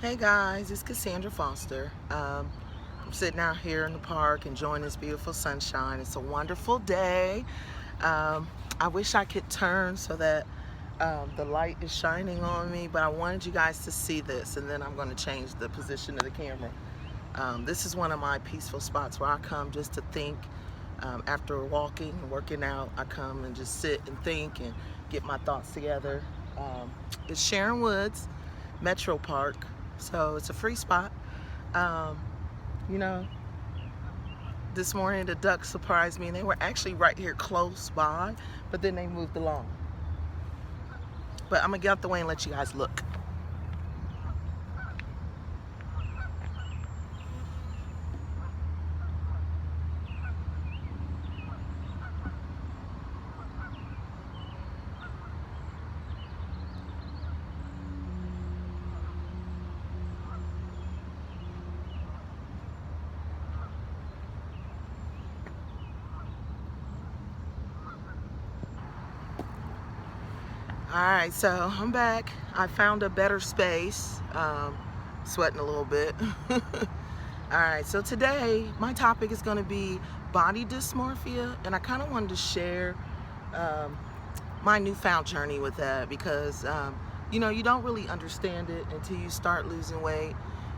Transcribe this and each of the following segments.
Hey guys, it's Cassandra Foster. I'm sitting out here in the park enjoying this beautiful sunshine. It's a wonderful day. I wish I could turn so that the light is shining on me, but I wanted you guys to see this, and then I'm going to change the position of the camera. This is one of my peaceful spots where I come just to think. After walking and working out, I come and just sit and think and get my thoughts together. It's Sharon Woods Metro Park, so it's a free spot. Um, you know, this morning the ducks surprised me, and they were actually right here close by, but then they moved along. But I'm gonna get out the way and let you guys look. Alright, so I'm back. I found a better space. Sweating a little bit. Alright, so today my topic is going to be body dysmorphia, and I kind of wanted to share my newfound journey with that because you know, you don't really understand it until you start losing weight,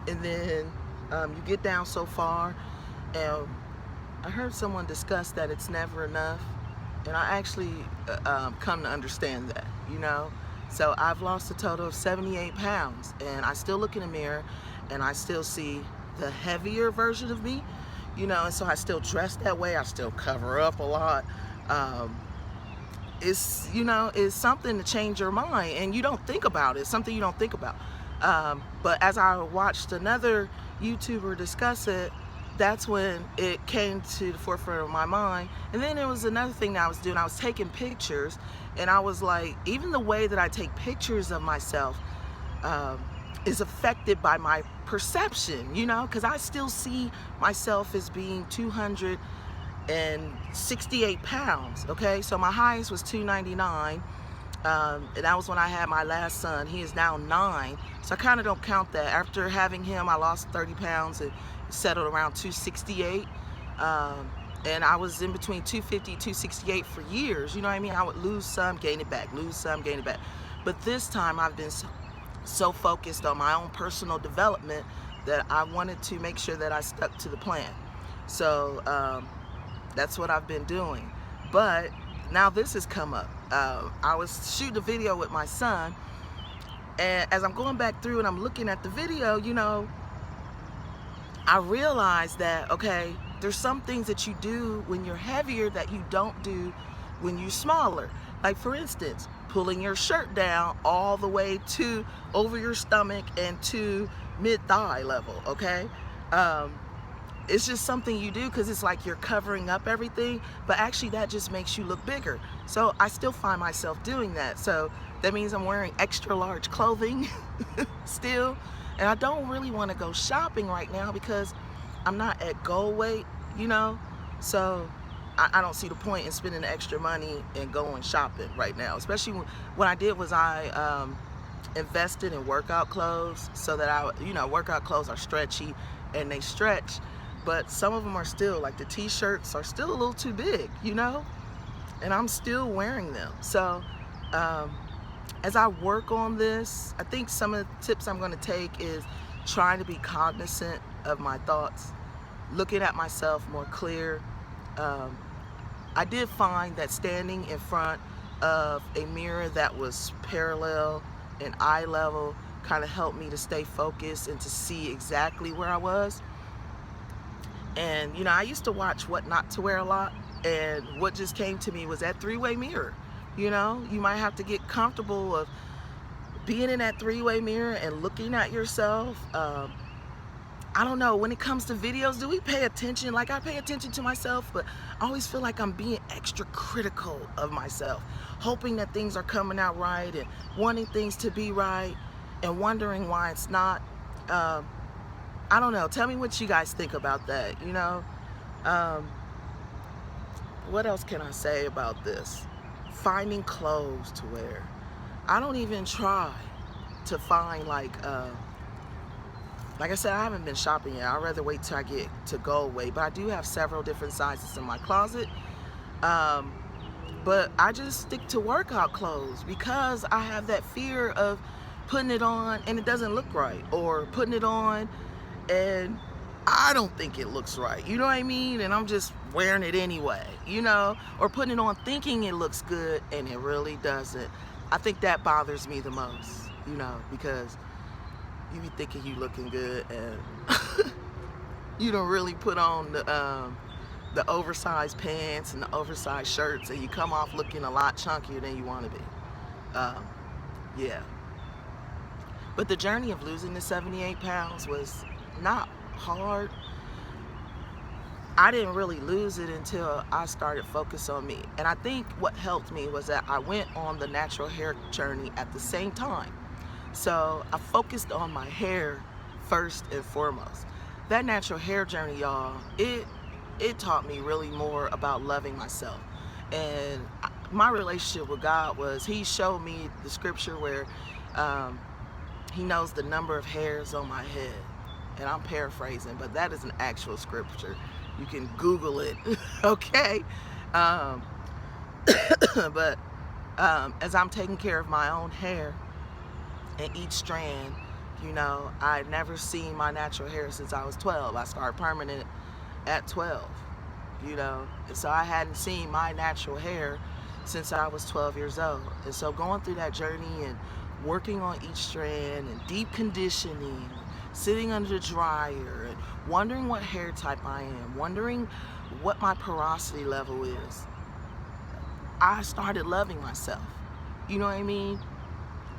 and then you get down so far. And I heard someone discuss that it's never enough, and I actually come to understand that, you know. So I've lost a total of 78 pounds, and I still look in the mirror and I still see the heavier version of me, you know, and so I still dress that way. I still cover up a lot. It's, you know, it's something to change your mind, and you don't think about it. Something you don't think about. But as I watched another YouTuber discuss it, that's when it came to the forefront of my mind. And then there was another thing that I was doing. I was taking pictures, and I was like, even the way that I take pictures of myself is affected by my perception, you know, because I still see myself as being 268 pounds. Okay, so my highest was 299. And that was when I had my last son. He is now 9, so I kind of don't count that. After having him, I lost 30 pounds and settled around 268. And I was in between 250 268 for years. You know what I mean? I would lose some, gain it back, lose some, gain it back. But this time I've been so focused on my own personal development that I wanted to make sure that I stuck to the plan. So that's what I've been doing. But now this has come up. I was shooting a video with my son, and as I'm going back through and I'm looking at the video, you know, I realized that, okay, there's some things that you do when you're heavier that you don't do when you're smaller. Like, for instance, pulling your shirt down all the way to over your stomach and to mid-thigh level, okay? It's just something you do because it's like you're covering up everything, but actually that just makes you look bigger. So I still find myself doing that. So that means I'm wearing extra large clothing still. And I don't really want to go shopping right now because I'm not at goal weight, you know. So I don't see the point in spending the extra money and going shopping right now. Especially what I did was I invested in workout clothes so that you know, workout clothes are stretchy and they stretch. But some of them are still, like the t-shirts are still a little too big, you know, and I'm still wearing them. So as I work on this, I think some of the tips I'm going to take is trying to be cognizant of my thoughts, looking at myself more clear. I did find that standing in front of a mirror that was parallel and eye level kind of helped me to stay focused and to see exactly where I was. And, you know, I used to watch What Not to Wear a lot, and what just came to me was that three-way mirror. You know, you might have to get comfortable of being in that three-way mirror and looking at yourself. I don't know, when it comes to videos, do we pay attention? Like, I pay attention to myself, but I always feel like I'm being extra critical of myself, hoping that things are coming out right and wanting things to be right and wondering why it's not. I don't know. Tell me what you guys think about that, you know? What else can I say about this? Finding clothes to wear. I don't even try to find like Like I said, I haven't been shopping yet. I'd rather wait till I get to goal weight, but I do have several different sizes in my closet. But I just stick to workout clothes because I have that fear of putting it on and it doesn't look right, or putting it on and I don't think it looks right, you know what I mean? And I'm just wearing it anyway, you know, or putting it on thinking it looks good and it really doesn't. I think that bothers me the most, you know, because you be thinking you looking good and you don't really put on the oversized pants and the oversized shirts, and you come off looking a lot chunkier than you want to be. Yeah. But the journey of losing the 78 pounds was not hard. I didn't really lose it until I started focus on me. And I think what helped me was that I went on the natural hair journey at the same time. So I focused on my hair first and foremost. That natural hair journey, y'all, it taught me really more about loving myself. And my relationship with God was, he showed me the scripture where he knows the number of hairs on my head. And I'm paraphrasing, but that is an actual scripture. You can Google it, okay? But as I'm taking care of my own hair and each strand, you know, I'd never seen my natural hair since I was 12. I started permanent at 12, you know, and so I hadn't seen my natural hair since I was 12 years old. And so going through that journey and working on each strand and deep conditioning, sitting under the dryer and wondering what hair type I am, wondering what my porosity level is, I started loving myself. You know what I mean?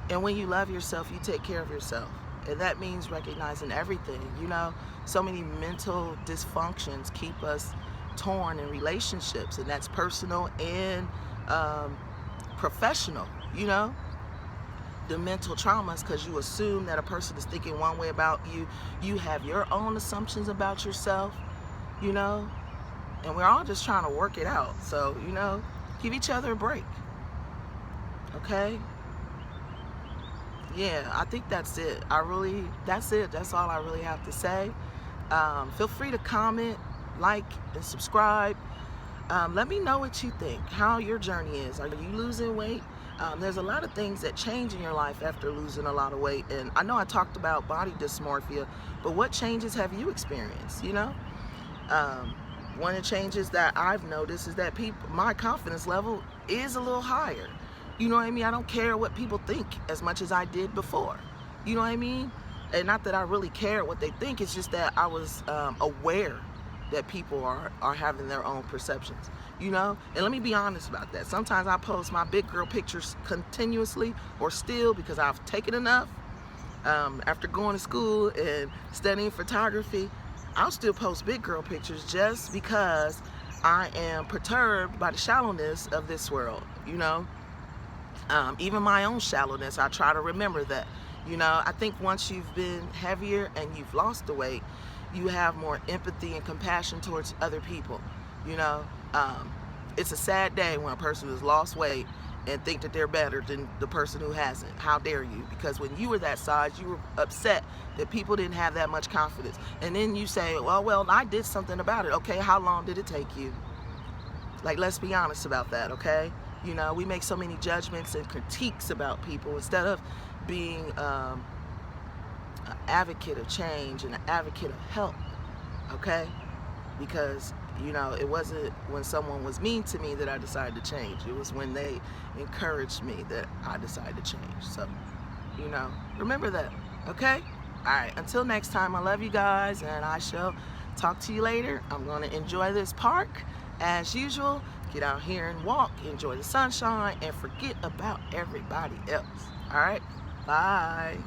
And when you love yourself, you take care of yourself. And that means recognizing everything, you know? So many mental dysfunctions keep us torn in relationships, and that's personal and professional, you know? The mental traumas, because you assume that a person is thinking one way about you. You have your own assumptions about yourself, you know? And we're all just trying to work it out. So, you know, give each other a break, okay? Yeah, I think that's it. That's it. That's all I really have to say. Feel free to comment, like, and subscribe. Let me know what you think, how your journey is. Are you losing weight? There's a lot of things that change in your life after losing a lot of weight. And I know I talked about body dysmorphia, but what changes have you experienced, you know? One of the changes that I've noticed is that my confidence level is a little higher. You know what I mean? I don't care what people think as much as I did before. You know what I mean? And not that I really care what they think, it's just that I was aware that people are having their own perceptions, you know? And let me be honest about that. Sometimes I post my big girl pictures continuously or still because I've taken enough. After going to school and studying photography, I'll still post big girl pictures just because I am perturbed by the shallowness of this world, you know? Even my own shallowness, I try to remember that. You know, I think once you've been heavier and you've lost the weight, you have more empathy and compassion towards other people, you know? It's a sad day when a person who's lost weight and think that they're better than the person who hasn't. How dare you? Because when you were that size, you were upset that people didn't have that much confidence. And then you say, well, I did something about it. Okay, how long did it take you? Like, let's be honest about that, okay? You know, we make so many judgments and critiques about people instead of being an advocate of change and an advocate of help, okay? Because, you know, it wasn't when someone was mean to me that I decided to change. It was when they encouraged me that I decided to change. So, you know, remember that, okay? All right, until next time, I love you guys, and I shall talk to you later. I'm going to enjoy this park as usual. Get out here and walk, enjoy the sunshine, and forget about everybody else. All right? Bye.